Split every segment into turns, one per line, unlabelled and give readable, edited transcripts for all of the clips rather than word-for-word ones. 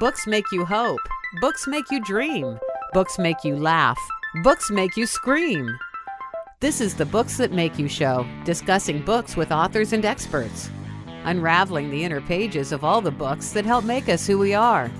Books make you hope. Books make you dream. Books make you laugh. Books make you scream. This is the Books That Make You show, discussing books with authors and experts, unraveling the inner pages of all the books that help make us who we are.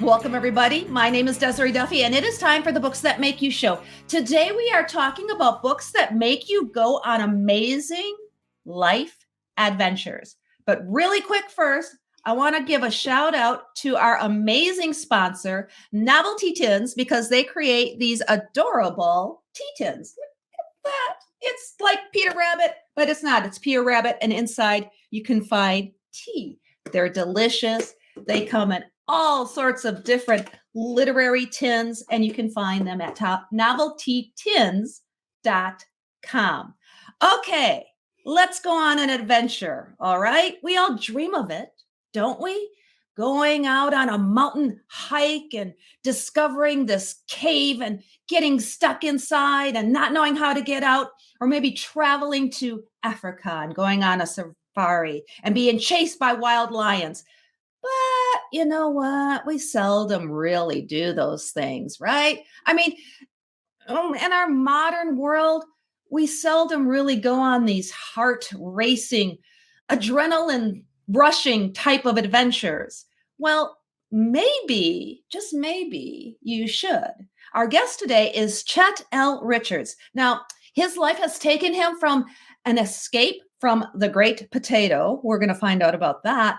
Welcome, everybody. My name is Desiree Duffy, and it is time for the Books That Make You show. Today, we are talking about books that make you go on amazing life adventures. But really quick first, I want to give a shout out to our amazing sponsor, Novelty Tins, because they create these adorable tea tins. Look at that. It's like Peter Rabbit, but it's not. It's Peter Rabbit, and inside you can find tea. They're delicious. They come in all sorts of different literary tins, and you can find them at noveltytins.com. Okay, let's go on an adventure, all right? We all dream of it, don't we? Going out on a mountain hike and discovering this cave and getting stuck inside and not knowing how to get out, or maybe traveling to Africa and going on a safari and being chased by wild lions. But you know what? We seldom really do those things, right? I mean, in our modern world, we seldom really go on these heart-racing, adrenaline rushing type of adventures. Well, maybe, just maybe, you should. Our guest today is Chet L. Richards. Now, his life has taken him from an escape from the Great Potato. We're going to find out about that.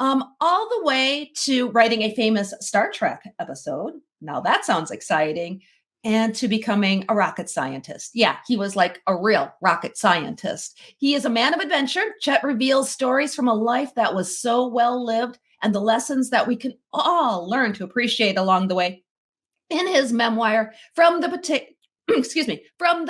All the way to writing a famous Star Trek episode. Now that sounds exciting. And to becoming a rocket scientist. Yeah, he was like a real rocket scientist. He is a man of adventure. Chet reveals stories from a life that was so well lived and the lessons that we can all learn to appreciate along the way. In his memoir, From the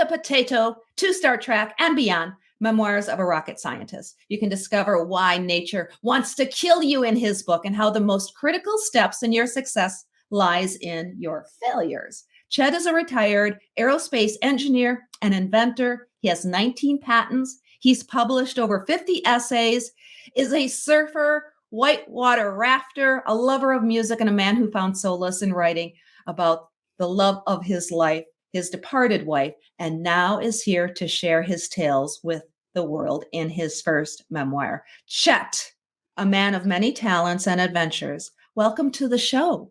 Potato to Star Trek and Beyond, Memoirs of a Rocket Scientist. You can discover why nature wants to kill you in his book and how the most critical steps in your success lies in your failures. Chet is a retired aerospace engineer and inventor. He has 19 patents. He's published over 50 essays, is a surfer, whitewater rafter, a lover of music, and a man who found solace in writing about the love of his life, his departed wife, and now is here to share his tales with the world in his first memoir. Chet, a man of many talents and adventures, welcome to the show.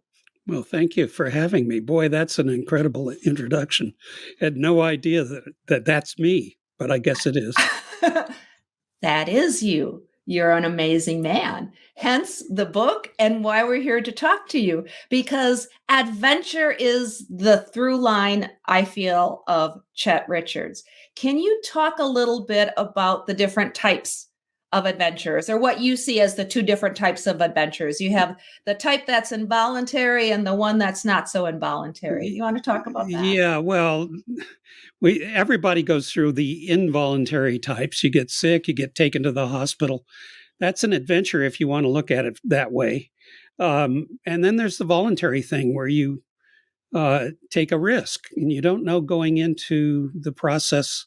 Well, thank you for having me. Boy, that's an incredible introduction. Had no idea that's me, but I guess it is.
That is you. You're an amazing man. Hence the book and why we're here to talk to you, because adventure is the through line, I feel, of Chet Richards. Can you talk a little bit about the different types of adventures, or what you see as the two different types of adventures? You have the type that's involuntary and the one that's not so involuntary. You want to talk about that?
Yeah, well, everybody goes through the involuntary types. You get sick, you get taken to the hospital. That's an adventure if you want to look at it that way. And then there's the voluntary thing where you take a risk and you don't know going into the process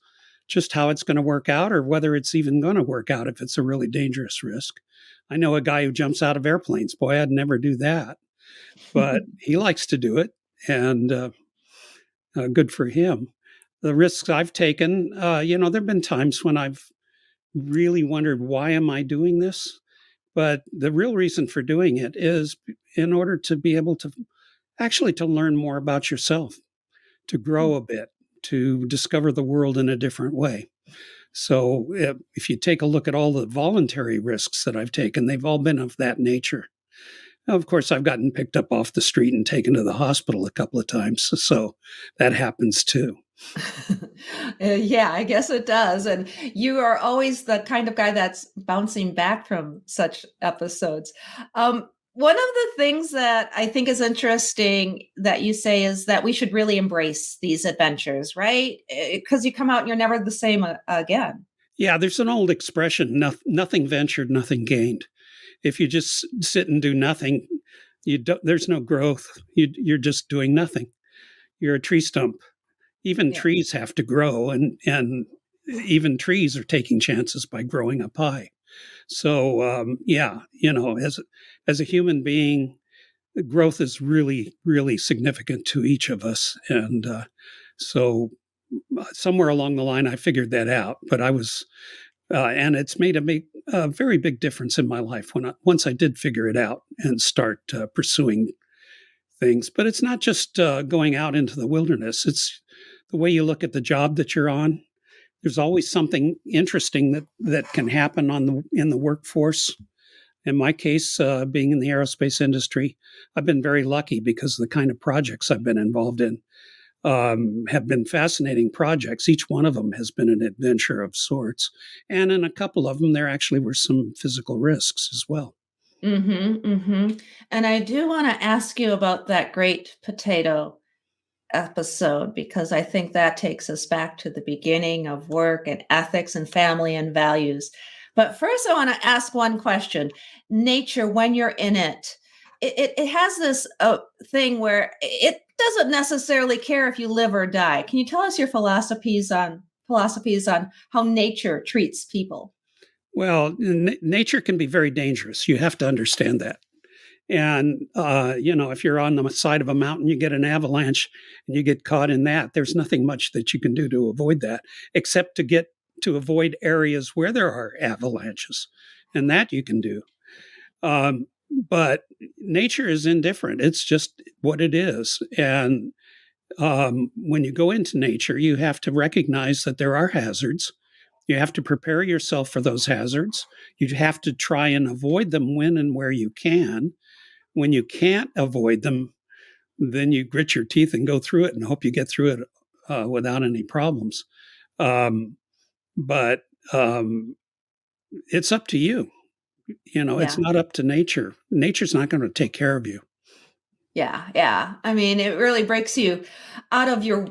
just how it's going to work out or whether it's even going to work out if it's a really dangerous risk. I know a guy who jumps out of airplanes. Boy, I'd never do that. But he likes to do it, and good for him. The risks I've taken, there have been times when I've really wondered, why am I doing this? But the real reason for doing it is in order to be able to actually to learn more about yourself, to grow a bit, to discover the world in a different way. So if you take a look at all the voluntary risks that I've taken, they've all been of that nature. Now, of course, I've gotten picked up off the street and taken to the hospital a couple of times. So that happens too.
Yeah, I guess it does. And you are always the kind of guy that's bouncing back from such episodes. One of the things that I think is interesting that you say is that we should really embrace these adventures, right? Because you come out and you're never the same again.
Yeah, there's an old expression, nothing ventured, nothing gained. If you just sit and do nothing, there's no growth. You're just doing nothing. You're a tree stump. Even trees have to grow, and even trees are taking chances by growing up high. So, as a human being, growth is really, really significant to each of us. And so somewhere along the line, I figured that out. But and it's made a very big difference in my life once I did figure it out and start pursuing things. But it's not just going out into the wilderness. It's the way you look at the job that you're on. There's always something interesting that can happen in the workforce. In my case, being in the aerospace industry, I've been very lucky because the kind of projects I've been involved in have been fascinating projects. Each one of them has been an adventure of sorts. And in a couple of them, there actually were some physical risks as well.
And I do want to ask you about that great potato episode because I think that takes us back to the beginning of work and ethics and family and values. But first, I want to ask one question. Nature, when you're in it has this thing where it doesn't necessarily care if you live or die. Can you tell us your philosophies on how nature treats people?
Well, nature can be very dangerous. You have to understand that. And, if you're on the side of a mountain, you get an avalanche and you get caught in that. There's nothing much that you can do to avoid that, except to avoid areas where there are avalanches. And that you can do. But nature is indifferent. It's just what it is. And when you go into nature, you have to recognize that there are hazards. You have to prepare yourself for those hazards. You have to try and avoid them when and where you can. When you can't avoid them, then you grit your teeth and go through it and hope you get through it without any problems. But it's up to you. It's
Yeah.
not up to nature. Nature's not going to take care of you.
Yeah. I mean, it really breaks you out of your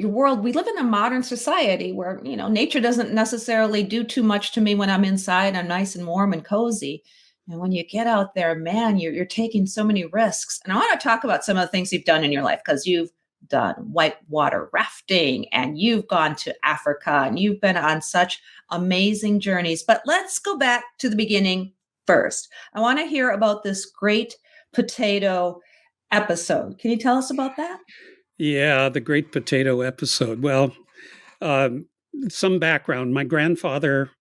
world. We live in a modern society where, nature doesn't necessarily do too much to me when I'm inside. I'm nice and warm and cozy. And when you get out there, man, you're taking so many risks. And I want to talk about some of the things you've done in your life because you've done whitewater rafting and you've gone to Africa and you've been on such amazing journeys. But let's go back to the beginning first. I want to hear about this great potato episode. Can you tell us about that?
Yeah, the great potato episode. Well, some background. My grandfather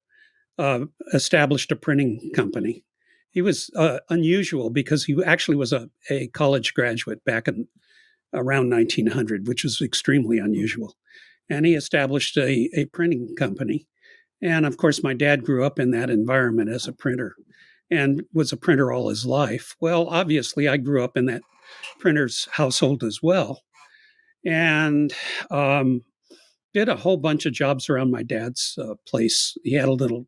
established a printing company. He was unusual because he actually was a college graduate back in around 1900, which was extremely unusual. And he established a printing company. And of course, my dad grew up in that environment as a printer and was a printer all his life. Well, obviously, I grew up in that printer's household as well. And did a whole bunch of jobs around my dad's place. He had a little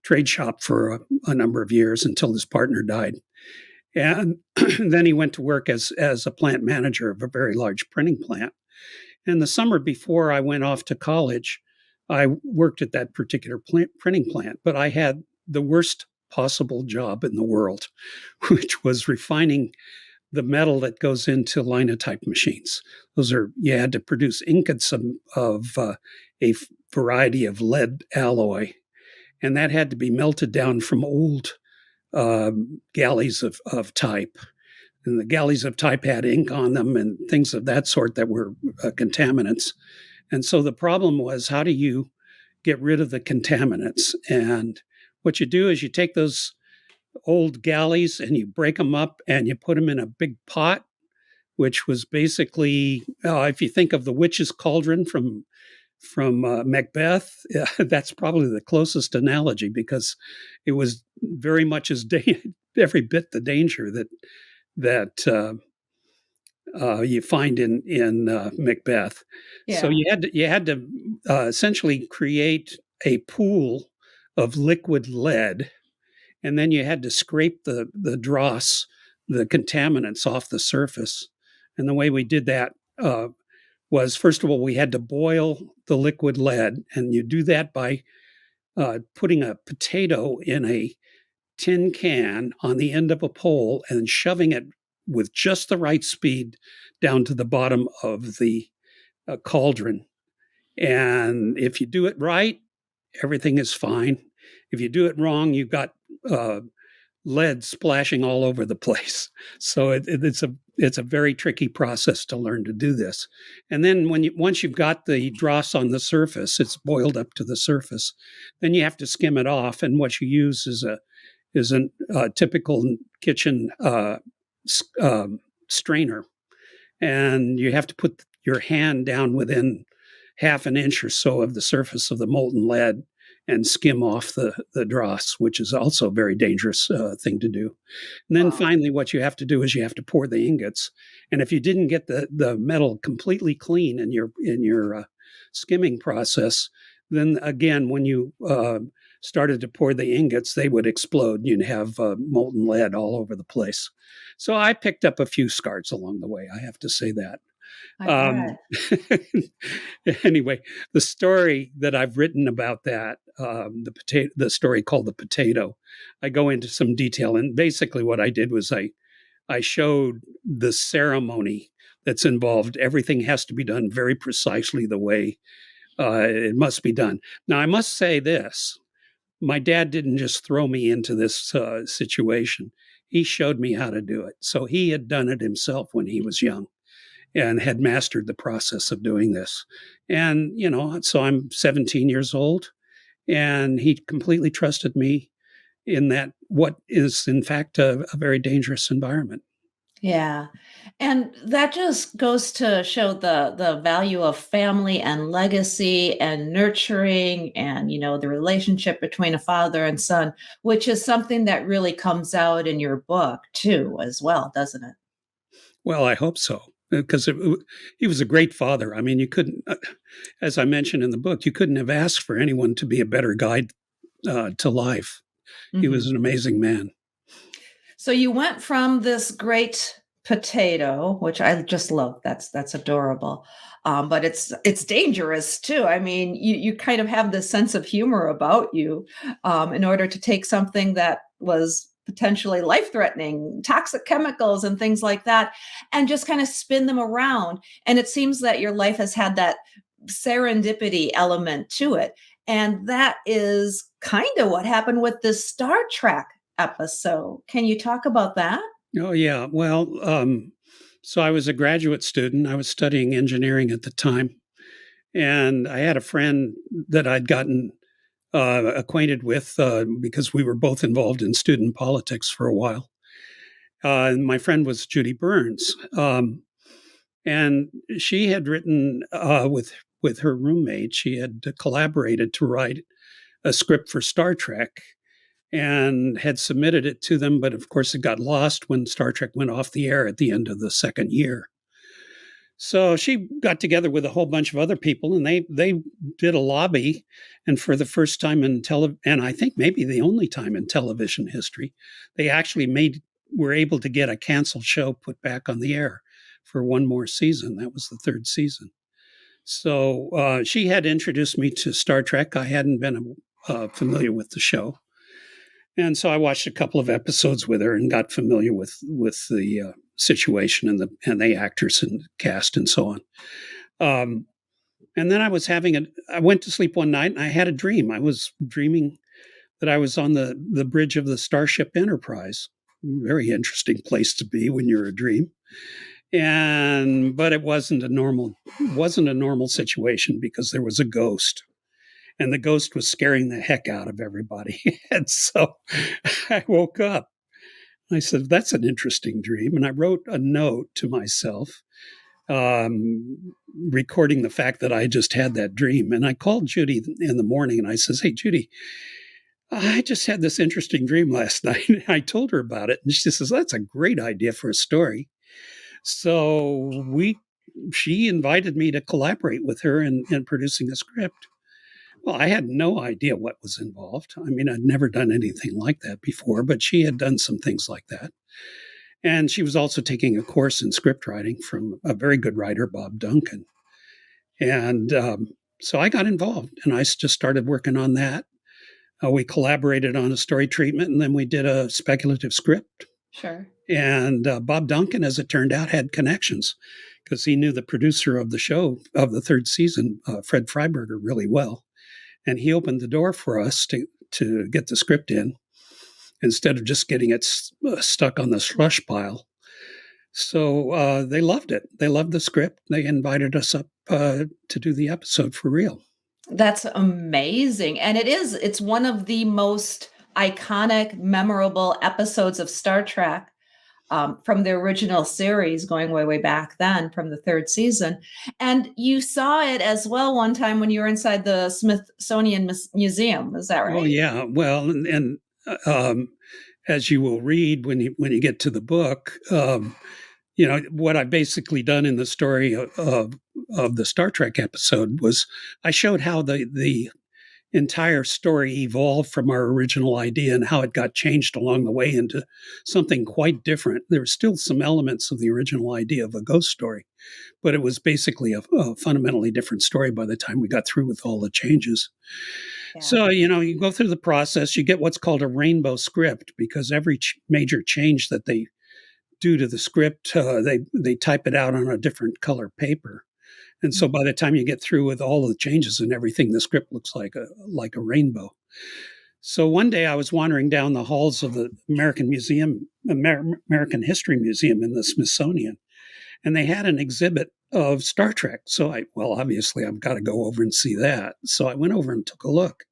trade shop for a number of years until his partner died. And then he went to work as a plant manager of a very large printing plant. And the summer before I went off to college, I worked at that particular printing plant, but I had the worst possible job in the world, which was refining the metal that goes into linotype machines. You had to produce ingots of a variety of lead alloy, and that had to be melted down from old galleys of type. And the galleys of type had ink on them and things of that sort that were contaminants. And so the problem was, how do you get rid of the contaminants? And what you do is you take those old galleys and you break them up and you put them in a big pot, which was basically, if you think of the witch's cauldron from Macbeth, that's probably the closest analogy because it was very much every bit the danger that you find in Macbeth.
Yeah.
So you had to essentially create a pool of liquid lead, and then you had to scrape the dross, the contaminants off the surface. And the way we did that was, first of all, we had to boil the liquid lead, and you do that by putting a potato in a tin can on the end of a pole and shoving it with just the right speed down to the bottom of the cauldron. And if you do it right, everything is fine. If you do it wrong, you've got lead splashing all over the place. So it's a very tricky process to learn to do this. And then once you've got the dross on the surface, it's boiled up to the surface. Then you have to skim it off, and what you use is a typical kitchen strainer, and you have to put your hand down within half an inch or so of the surface of the molten lead and skim off the dross, which is also a very dangerous thing to do. And then finally, what you have to do is you have to pour the ingots. And if you didn't get the metal completely clean in your skimming process, then again, when you started to pour the ingots, they would explode. You'd have molten lead all over the place. So I picked up a few scars along the way. I have to say that. Anyway, the story that I've written about that, the story called The Potato, I go into some detail. And basically what I did was I showed the ceremony that's involved. Everything has to be done very precisely the way it must be done. Now, I must say this. My dad didn't just throw me into this situation. He showed me how to do it. So he had done it himself when he was young and had mastered the process of doing this. And, so I'm 17 years old, and he completely trusted me in that, what is, in fact, a very dangerous environment.
Yeah. And that just goes to show the value of family and legacy and nurturing and, the relationship between a father and son, which is something that really comes out in your book too, as well, doesn't it?
Well, I hope so, because he was a great father. I mean, you couldn't, as I mentioned in the book, you couldn't have asked for anyone to be a better guide to life. He was an amazing man.
So you went from this great potato, which I just love. That's adorable. But it's dangerous too. I mean, you kind of have this sense of humor about you, in order to take something that was potentially life-threatening, toxic chemicals and things like that, and just kind of spin them around. And it seems that your life has had that serendipity element to it. And that is kind of what happened with this Star Trek episode. Can you talk about that?
Oh, yeah. Well, so I was a graduate student. I was studying engineering at the time. And I had a friend that I'd gotten acquainted with because we were both involved in student politics for a while. And my friend was Judy Burns. And she had written with her roommate, she had collaborated to write a script for Star Trek and had submitted it to them. But of course, it got lost when Star Trek went off the air at the end of the second year. So she got together with a whole bunch of other people, and they did a lobby. And for the first time in and I think maybe the only time in television history, they actually were able to get a canceled show put back on the air for one more season. That was the third season. So she had introduced me to Star Trek. I hadn't been familiar with the show. And so I watched a couple of episodes with her and got familiar with the situation and the actors and cast and so on. And then I went to sleep one night and I had a dream. I was dreaming that I was on the bridge of the Starship Enterprise. Very interesting place to be when you're a dream. But it wasn't a normal situation because there was a ghost. And the ghost was scaring the heck out of everybody. And so I woke up. I said, that's an interesting dream. And I wrote a note to myself, recording the fact that I just had that dream. And I called Judy in the morning and I says, hey, Judy, I just had this interesting dream last night. And I told her about it. And she says, that's a great idea for a story. So she invited me to collaborate with her in producing a script. Well, I had no idea what was involved. I mean, I'd never done anything like that before, but she had done some things like that. And she was also taking a course in script writing from a very good writer, Bob Duncan. And so I got involved and I just started working on that. We collaborated on a story treatment and then we did a speculative script.
Sure.
And Bob Duncan, as it turned out, had connections because he knew the producer of the show of the third season, Fred Freiberger, really well. And he opened the door for us to get the script in. instead of just getting it stuck on the slush pile. So they loved it. They loved the script. They invited us up to do the episode for real.
That's amazing. And it's one of the most iconic, memorable episodes of Star Trek, from the original series, going way, way back then, from the third season. And you saw it as well one time when you were inside the Smithsonian Museum. Is that right?
Oh yeah. Well, and as you will read when you get to the book, what I've basically done in the story of the Star Trek episode was I showed how the entire story evolved from our original idea and how it got changed along the way into something quite different. There were still some elements of the original idea of a ghost story, but it was basically a fundamentally different story by the time we got through with all the changes. Yeah. So, you go through the process, you get what's called a rainbow script, because every major change that they do to the script, they type it out on a different color paper. And so by the time you get through with all the changes and everything, the script looks like a rainbow. So one day I was wandering down the halls of the American History Museum in the Smithsonian, and they had an exhibit of Star Trek. So obviously I've got to go over and see that. So I went over and took a look.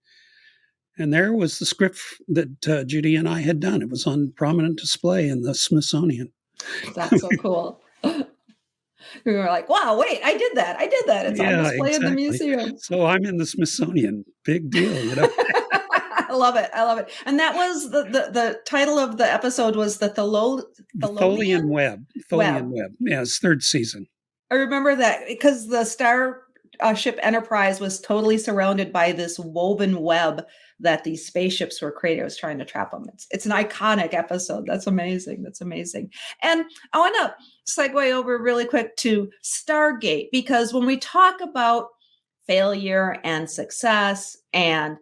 And there was the script that Judy and I had done. It was on prominent display in the Smithsonian.
That's so cool. We were like, wow, wait, I did that. It's on display in the museum.
So I'm in the Smithsonian. Big deal,
I love it. And that was the title of the episode was the
Tholian Web. Tholian Web. Yeah, it's third season.
I remember that because the Starship Enterprise was totally surrounded by this woven web that these spaceships were created. It was trying to trap them. It's an iconic episode. That's amazing. And I want to segue over really quick to Stargate, because when we talk about failure and success and,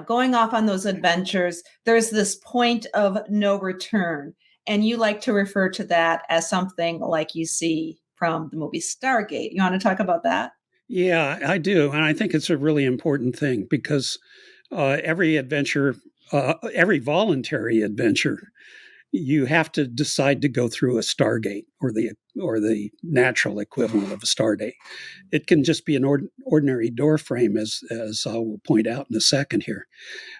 going off on those adventures, there's this point of no return. And you like to refer to that as something like you see from the movie Stargate. You want to talk about that?
Yeah, I do. And I think it's a really important thing, because every adventure, every voluntary adventure, you have to decide to go through a stargate or the natural equivalent of a stardate. It can just be an ordinary door frame, as I will point out in a second here.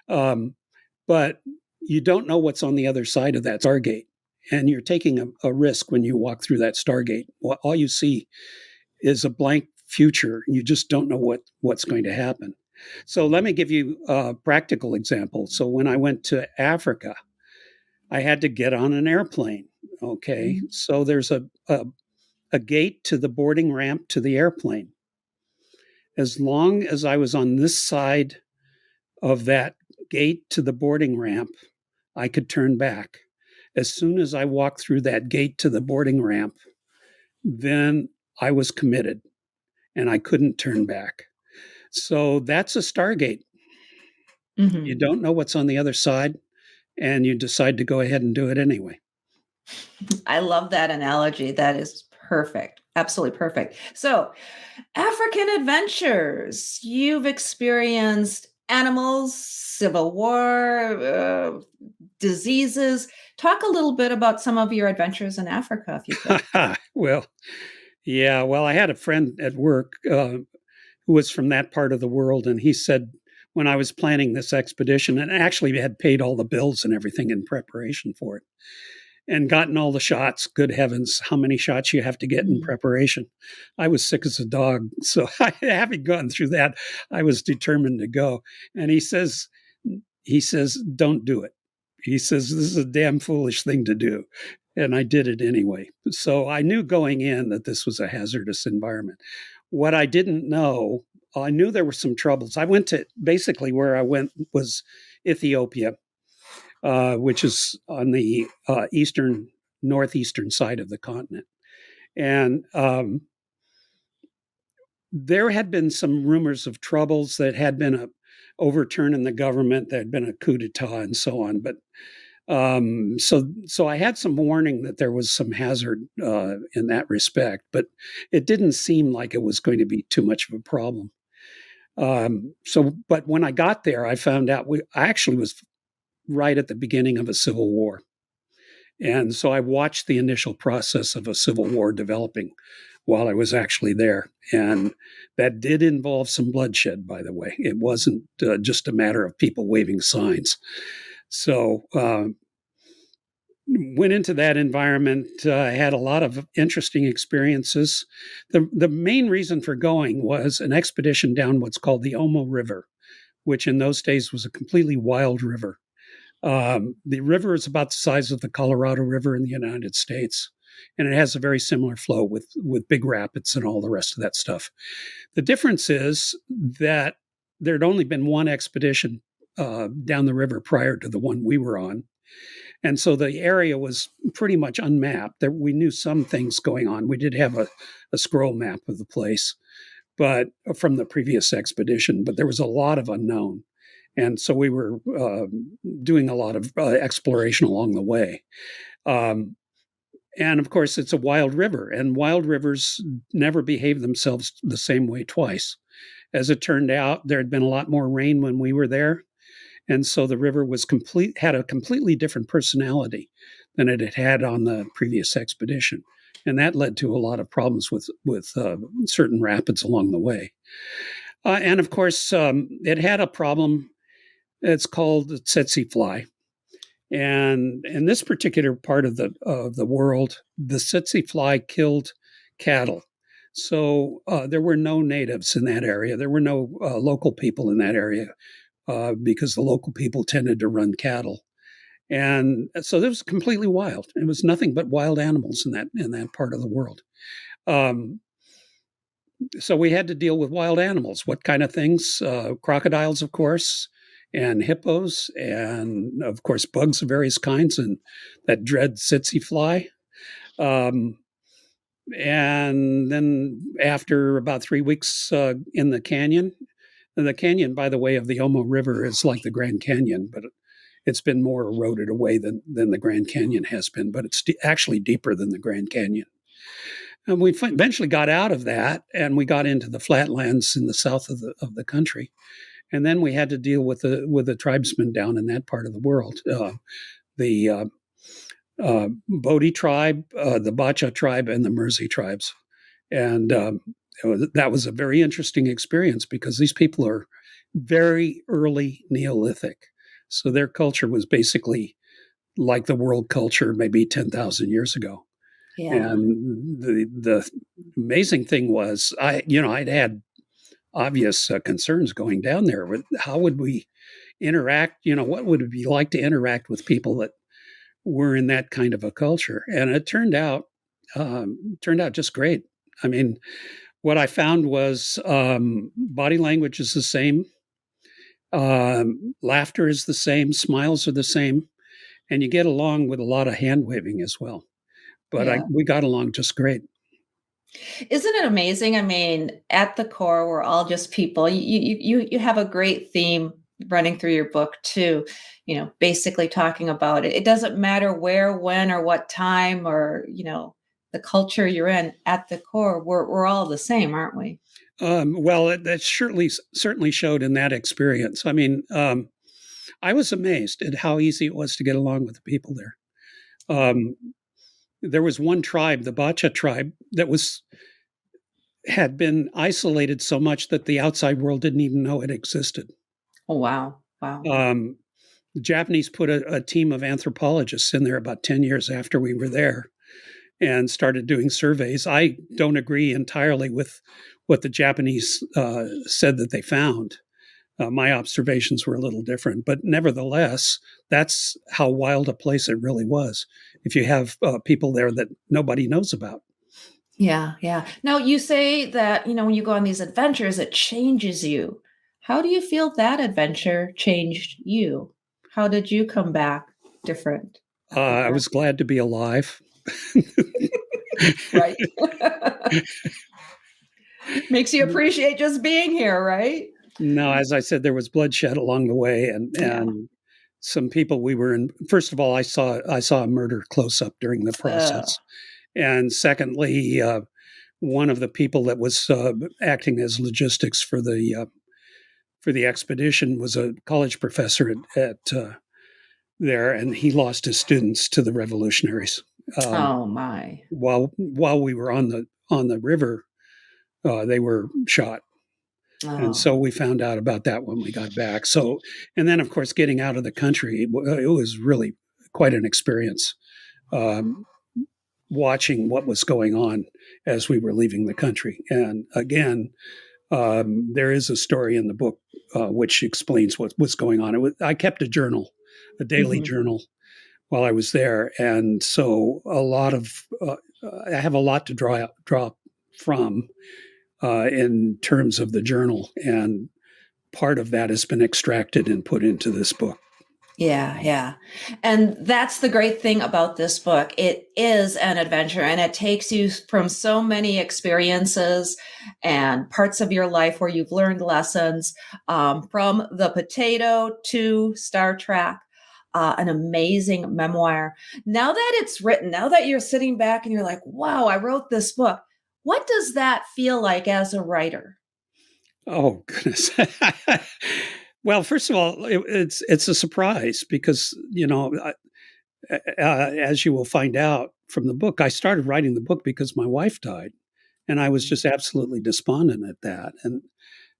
But you don't know what's on the other side of that stargate, and you're taking a risk when you walk through that stargate. All you see is a blank future. You just don't know what's going to happen. So let me give you a practical example. So when I went to Africa, I had to get on an airplane. Okay. Mm-hmm. So there's a gate to the boarding ramp to the airplane. As long as I was on this side of that gate to the boarding ramp, I could turn back. As soon as I walked through that gate to the boarding ramp, then I was committed and I couldn't turn back. So that's a stargate. Mm-hmm. You don't know what's on the other side, and you decide to go ahead and do it anyway.
I love that analogy. That is perfect. Absolutely perfect. So, African adventures. You've experienced animals, civil war, diseases. Talk a little bit about some of your adventures in Africa, if you could.
Well, I had a friend at work who was from that part of the world. And he said, when I was planning this expedition, and actually had paid all the bills and everything in preparation for it, and gotten all the shots, good heavens, how many shots you have to get in preparation. I was sick as a dog. So having gone through that, I was determined to go. And he says, don't do it. He says, this is a damn foolish thing to do. And I did it anyway. So I knew going in that this was a hazardous environment. What I didn't know, I knew there were some troubles. I went to, basically where I went was Ethiopia, which is on the northeastern side of the continent. And there had been some rumors of troubles. That had been a overturn in the government. There had been a coup d'etat and so on. But so I had some warning that there was some hazard in that respect, but it didn't seem like it was going to be too much of a problem. But when I got there, I found out I actually was right at the beginning of a civil war. And so I watched the initial process of a civil war developing while I was actually there. And that did involve some bloodshed, by the way. It wasn't just a matter of people waving signs. So, went into that environment. I had a lot of interesting experiences. The main reason for going was an expedition down what's called the Omo River, which in those days was a completely wild river. The river is about the size of the Colorado River in the United States, and it has a very similar flow with big rapids and all the rest of that stuff. The difference is that there had only been one expedition down the river prior to the one we were on. And so the area was pretty much unmapped. We knew some things going on. We did have a scroll map of the place, but from the previous expedition, but there was a lot of unknown. And so we were doing a lot of exploration along the way. And of course, it's a wild river, and wild rivers never behave themselves the same way twice. As it turned out, there had been a lot more rain when we were there. And so the river had a completely different personality than it had had on the previous expedition. And that led to a lot of problems with certain rapids along the way. And of course, it had a problem. It's called the tsetse fly. And in this particular part of the world, the tsetse fly killed cattle. So there were no natives in that area. There were no local people in that area because the local people tended to run cattle. And so it was completely wild. It was nothing but wild animals in that part of the world. So we had to deal with wild animals. What kind of things? Crocodiles, of course, and hippos, and of course bugs of various kinds, and that dread tsetse fly. And then after about 3 weeks in the canyon, and the canyon, by the way, of the Omo River is like the Grand Canyon, but it's been more eroded away than the Grand Canyon has been, but it's actually deeper than the Grand Canyon. And we eventually got out of that, and we got into the flatlands in the south of the country. And then we had to deal with the tribesmen down in that part of the world, the Bodhi tribe, the Bacha tribe, and the Mersey tribes. And that was a very interesting experience because these people are very early Neolithic. So their culture was basically like the world culture maybe 10,000 years ago.
Yeah.
And the amazing thing was, I'd had obvious concerns going down there. How would we interact? What would it be like to interact with people that were in that kind of a culture? And it turned out just great. I mean, what I found was body language is the same, laughter is the same, smiles are the same, and you get along with a lot of hand waving as well. But we got along just great.
Isn't it amazing? I mean, at the core, we're all just people. You have a great theme running through your book too, basically talking about it. It doesn't matter where, when, or what time, or, the culture you're in. At the core, we're all the same, aren't we?
Well, that certainly showed in that experience. I mean, I was amazed at how easy it was to get along with the people there. There was one tribe, the Bacha tribe, that had been isolated so much that the outside world didn't even know it existed.
Oh, wow. Wow.
The Japanese put a team of anthropologists in there about 10 years after we were there and started doing surveys. I don't agree entirely with what the Japanese said that they found. My observations were a little different, but nevertheless, that's how wild a place it really was. If you have people there that nobody knows about.
Yeah, yeah. Now, you say that, when you go on these adventures, it changes you. How do you feel that adventure changed you? How did you come back different?
I was glad to be alive.
Right. Makes you appreciate just being here, right?
No, as I said, there was bloodshed along the way, and some people we were in. First of all, I saw a murder close up during the process, and secondly, one of the people that was acting as logistics for the expedition was a college professor at there, and he lost his students to the revolutionaries.
Oh my.
While we were on the river, they were shot. And
Oh.
so we found out about that when we got back. So, and then of course, getting out of the country, it was really quite an experience, watching what was going on as we were leaving the country. And again, there is a story in the book which explains what was going on. I kept a journal, a daily journal, while I was there, and so a lot of I have a lot to draw from in terms of the journal, and part of that has been extracted and put into this book.
Yeah, yeah. And that's the great thing about this book. It is an adventure, and it takes you from so many experiences and parts of your life where you've learned lessons, from the potato to Star Trek. An amazing memoir. Now that it's written, now that you're sitting back and you're like, wow, I wrote this book. What does that feel like as a writer?
Oh, goodness. Well, first of all, it's a surprise because, as you will find out from the book, I started writing the book because my wife died, and I was just absolutely despondent at that.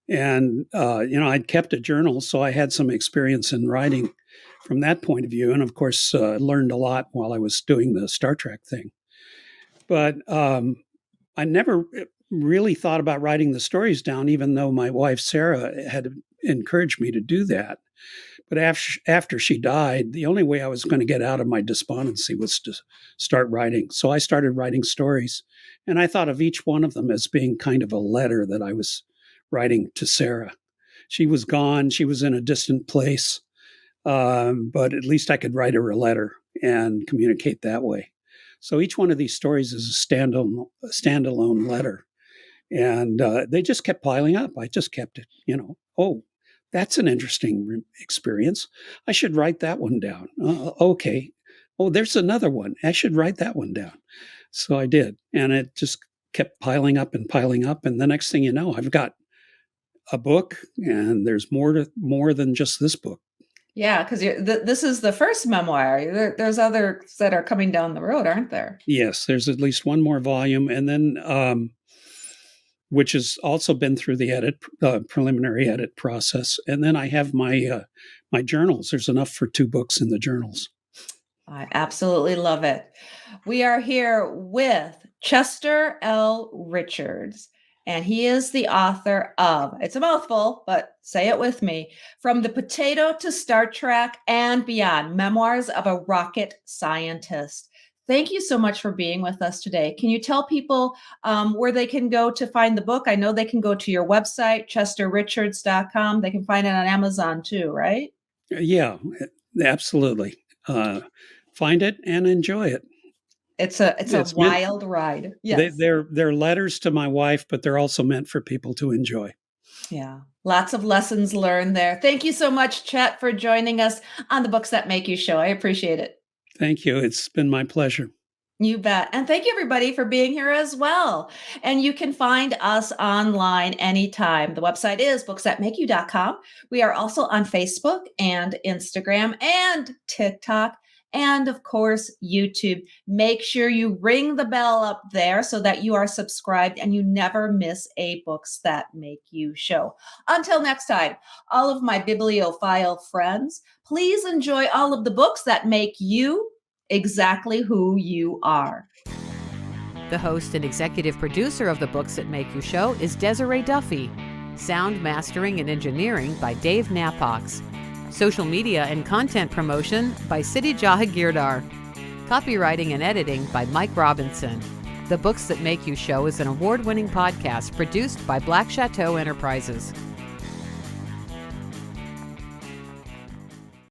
And I'd kept a journal, so I had some experience in writing from that point of view, and of course, learned a lot while I was doing the Star Trek thing. But I never really thought about writing the stories down, even though my wife Sarah had encouraged me to do that. But after she died, the only way I was going to get out of my despondency was to start writing. So I started writing stories, and I thought of each one of them as being kind of a letter that I was writing to Sarah. She was gone. She was in a distant place. But at least I could write her a letter and communicate that way. So each one of these stories is a standalone letter. And they just kept piling up. I just kept it, oh, that's an interesting experience. I should write that one down. Okay. Oh, there's another one. I should write that one down. So I did. And it just kept piling up. And the next thing you know, I've got a book, and there's more than just this book.
Yeah, because this is the first memoir. There's others that are coming down the road, aren't there?
Yes, there's at least one more volume, and then which has also been through the preliminary edit process. And then I have my journals. There's enough for 2 books in the journals.
I absolutely love it. We are here with Chester L. Richards, and he is the author of, it's a mouthful, but say it with me, From the Potato to Star Trek and Beyond, Memoirs of a Rocket Scientist. Thank you so much for being with us today. Can you tell people where they can go to find the book? I know they can go to your website, chesterrichards.com. They can find it on Amazon too, right?
Yeah, absolutely. Find it and enjoy it.
It's a wild ride. Yes.
They're letters to my wife, but they're also meant for people to enjoy.
Yeah. Lots of lessons learned there. Thank you so much, Chet, for joining us on the Books That Make You show. I appreciate it.
Thank you. It's been my pleasure.
You bet. And thank you, everybody, for being here as well. And you can find us online anytime. The website is booksthatmakeyou.com. We are also on Facebook and Instagram and TikTok. And of course, YouTube. Make sure you ring the bell up there so that you are subscribed and you never miss a Books That Make You show. Until next time, all of my bibliophile friends, please enjoy all of the books that make you exactly who you are.
The host and executive producer of the Books That Make You show is Desiree Duffy. Sound mastering and engineering by Dave Napox. Social media and content promotion by Siddhi Jahagirdar. Copywriting and editing by Mike Robinson. The Books That Make You show is an award-winning podcast produced by Black Chateau Enterprises.